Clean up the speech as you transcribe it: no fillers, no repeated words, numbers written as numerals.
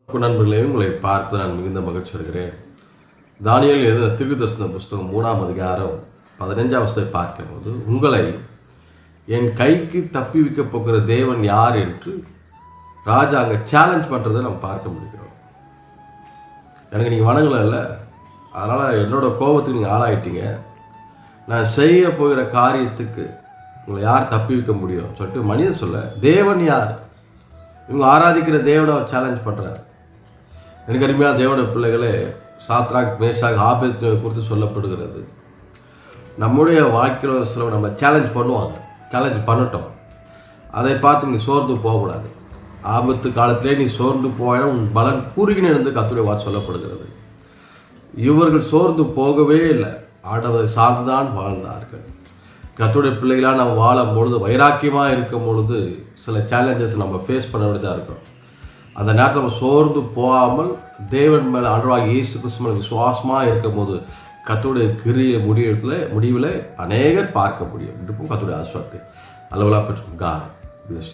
நண்பர்களே, உங்களை பார்த்து நான் மிகுந்த மகிழ்ச்சி அடைகிறேன். தானியேல் எழுதின தீர்க்கதரிசன புஸ்தகம் 3ஆம் அதிகாரம் 15ஆம் வசனத்தை பார்க்கும்போது, உங்களை என் கைக்கு தப்பி வைக்கப் போகிற தேவன் யார் என்று ராஜா அங்கே சேலஞ்ச் பண்ணுறதை நம்ம பார்க்க முடிகிறோம். எனக்கு நீங்கள் வணங்கல, அதனால் என்னோட கோபத்துக்கு நீங்கள் ஆளாயிட்டீங்க. நான் செய்ய போகிற காரியத்துக்கு உங்களை யார் தப்பி வைக்க முடியும் சொல்லிட்டு மனிதன் சொல்ல, தேவன் யார், இவங்க ஆராதிக்கிற தேவனை சேலஞ்ச் பண்ணுறார். எனக்கு அருமையான தேவனுடைய பிள்ளைகளே, சாத்ராக், மேஷாக், ஆபேத்நேகோ குறித்து சொல்லப்படுகிறது. நம்முடைய வாழ்க்கையில் சிலர் நம்ம சேலஞ்ச் பண்ணுவாங்க. சேலஞ்ச் பண்ணட்டும், அதை பார்த்து நீ சோர்ந்து போகக்கூடாது. ஆபத்து காலத்திலே நீ சோர்ந்து போயினா உன் பலன் குறுகின இருந்து கர்த்தருடைய வார்த்தை சொல்லப்படுகிறது. இவர்கள் சோர்ந்து போகவே இல்லை, ஆண்டவரை சார்ந்துதான் வாழ்ந்தார்கள். கர்த்தருடைய பிள்ளைகளாக நம்ம வாழும் பொழுது, வைராக்கியமாக இருக்கும் பொழுது சில சேலஞ்சஸ் நம்ம ஃபேஸ் பண்ண வேண்டியதாக இருக்கும். அந்த நேரத்தில் நம்ம சோர்ந்து போகாமல் தேவன் மேலே ஆண்டவராகிய இயேசு கிறிஸ்து மேலே விசுவாசமாக இருக்கும் போது கர்த்தருடைய கிரிய முடிவில் அநேகர் பார்க்க முடியும். கர்த்தருடைய ஆசீர்வாதத்தை அளவலாக பெற்றுக்கொள்ளுங்க.